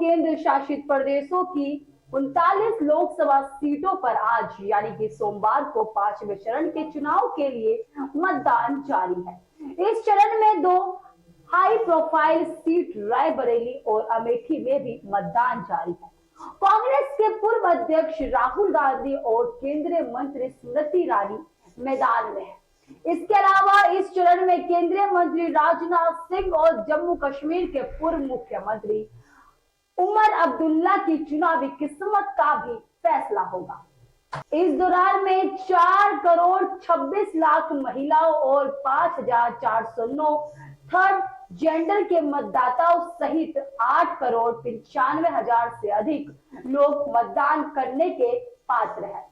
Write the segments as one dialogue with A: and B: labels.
A: केंद्र शासित प्रदेशों की 39 लोकसभा सीटों पर आज यानी कि सोमवार को 5वें चरण के चुनाव के लिए मतदान जारी है। इस चरण में 2 हाई प्रोफाइल सीट रायबरेली और अमेठी में भी मतदान जारी है। कांग्रेस के पूर्व अध्यक्ष राहुल गांधी और केंद्रीय मंत्री स्मृति ईरानी मैदान में है। इसके अलावा इस चरण में केंद्रीय मंत्री राजनाथ सिंह और जम्मू कश्मीर के पूर्व मुख्यमंत्री उमर अब्दुल्ला की चुनावी किस्मत का भी फैसला होगा। इस दौरान में 4 करोड़ 26 लाख महिलाओं और 5,409 थर्ड जेंडर के मतदाताओं सहित 8 करोड़ 95 हजार से अधिक लोग मतदान करने के पात्र हैं।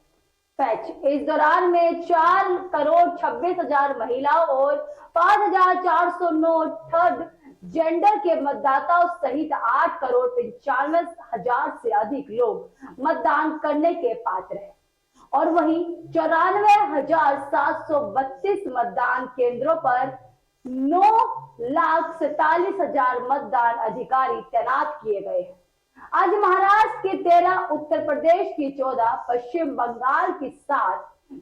A: इस दौरान में 4 करोड़ 26 हजार महिलाओं और 5,409 थर्ड जेंडर के मतदाताओं सहित 8 करोड़ 95 हजार से अधिक लोग मतदान करने के पात्र हैं और वहीं 94,732 मतदान केंद्रों पर 9,47,000 मतदान अधिकारी तैनात किए गए हैं। आज महाराष्ट्र के 13, उत्तर प्रदेश की 14, पश्चिम बंगाल की 7,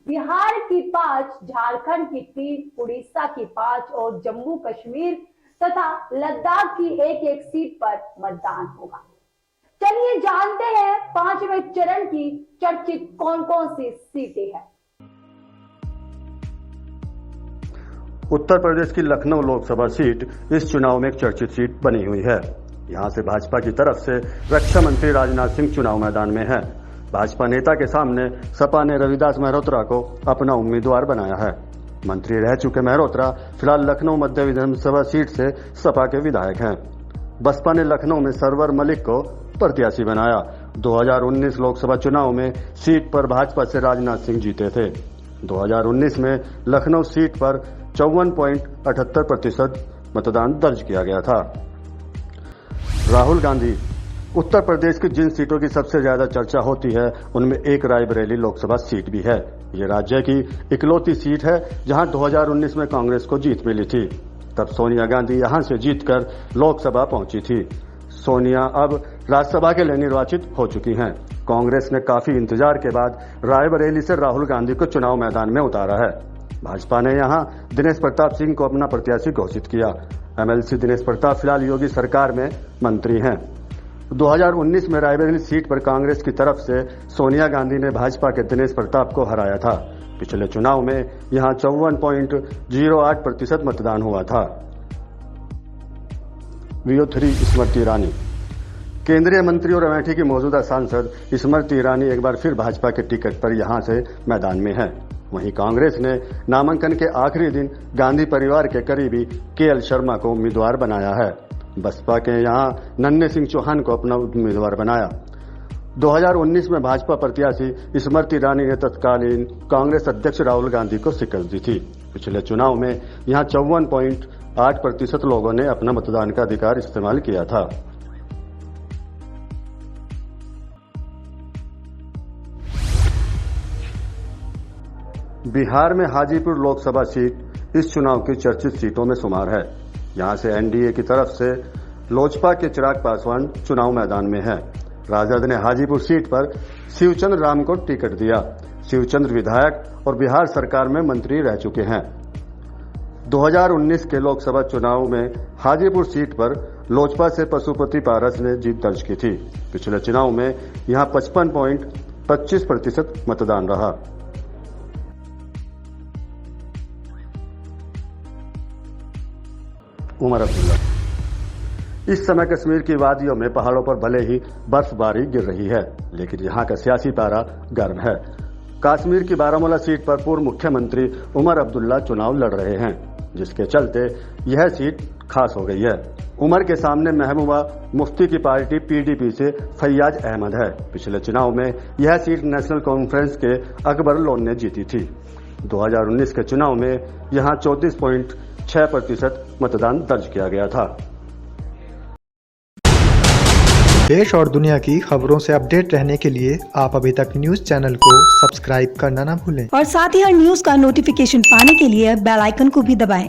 A: बिहार की 5, झारखंड की 3, उड़ीसा की 5 और जम्मू कश्मीर तथा लद्दाख की एक सीट पर मतदान होगा। चलिए जानते हैं 5वें चरण की चर्चित कौन कौन सी सीटें हैं।
B: उत्तर प्रदेश की लखनऊ लोकसभा सीट इस चुनाव में एक चर्चित सीट बनी हुई है। यहां से भाजपा की तरफ से रक्षा मंत्री राजनाथ सिंह चुनाव मैदान में है। भाजपा नेता के सामने सपा ने रविदास मेहरोत्रा को अपना उम्मीदवार बनाया है। मंत्री रह चुके मेहरोत्रा फिलहाल लखनऊ मध्य विधानसभा सीट से सपा के विधायक हैं। बसपा ने लखनऊ में सरवर मलिक को प्रत्याशी बनाया। 2019 लोकसभा चुनाव में सीट पर भाजपा से राजनाथ सिंह जीते थे। 2019 में लखनऊ सीट पर 54.78% मतदान दर्ज किया गया था। राहुल गांधी उत्तर प्रदेश की जिन सीटों की सबसे ज्यादा चर्चा होती है उनमें एक रायबरेली लोकसभा सीट भी है। ये राज्य की इकलौती सीट है जहां 2019 में कांग्रेस को जीत मिली थी। तब सोनिया गांधी यहां से जीतकर लोकसभा पहुंची थी। सोनिया अब राज्यसभा के लिए निर्वाचित हो चुकी हैं। कांग्रेस ने काफी इंतजार के बाद रायबरेली से राहुल गांधी को चुनाव मैदान में उतारा है। भाजपा ने यहां दिनेश प्रताप सिंह को अपना प्रत्याशी घोषित किया। एमएलसी दिनेश प्रताप फिलहाल योगी सरकार में मंत्री हैं। 2019 में रायबरेली सीट पर कांग्रेस की तरफ से सोनिया गांधी ने भाजपा के दिनेश प्रताप को हराया था। पिछले चुनाव में यहां 54.08% मतदान हुआ था। VO3 स्मृति ईरानी केंद्रीय मंत्री और अमेठी की मौजूदा सांसद स्मृति ईरानी एक बार फिर भाजपा के टिकट पर यहां से मैदान में है। वहीं कांग्रेस ने नामांकन के आखिरी दिन गांधी परिवार के करीबी KL शर्मा को उम्मीदवार बनाया है। बसपा के यहां नन्हे सिंह चौहान को अपना उम्मीदवार बनाया। 2019 में भाजपा प्रत्याशी स्मृति ईरानी ने तत्कालीन कांग्रेस अध्यक्ष राहुल गांधी को शिकस्त दी थी। पिछले चुनाव में यहां 54.8% लोगों ने अपना मतदान का अधिकार इस्तेमाल किया था। बिहार में हाजीपुर लोकसभा सीट इस चुनाव की चर्चित सीटों में शुमार है। यहां से एनडीए की तरफ से लोजपा के चिराग पासवान चुनाव मैदान में है। राजद ने हाजीपुर सीट पर शिवचंद्र राम को टिकट दिया। शिवचंद्र विधायक और बिहार सरकार में मंत्री रह चुके हैं। 2019 के लोकसभा चुनाव में हाजीपुर सीट पर लोजपा से पशुपति पारस ने जीत दर्ज की थी। पिछले चुनाव में यहां 55.25% मतदान रहा। उमर अब्दुल्ला इस समय कश्मीर की वादियों में पहाड़ों पर भले ही बर्फबारी गिर रही है, लेकिन यहां का सियासी पारा गर्म है। कश्मीर की बारामूला सीट पर पूर्व मुख्यमंत्री उमर अब्दुल्ला चुनाव लड़ रहे हैं, जिसके चलते यह सीट खास हो गई है। उमर के सामने महबूबा मुफ्ती की पार्टी PDP से फैयाज अहमद है। पिछले चुनाव में यह सीट नेशनल कॉन्फ्रेंस के अकबर लोन ने जीती थी। 2019 के चुनाव में यहां 34.6% मतदान दर्ज किया गया था।
C: देश और दुनिया की खबरों से अपडेट रहने के लिए आप अभी तक न्यूज चैनल को सब्सक्राइब करना ना भूलें
D: और साथ ही हर न्यूज का नोटिफिकेशन पाने के लिए बेल आइकन को भी दबाएं।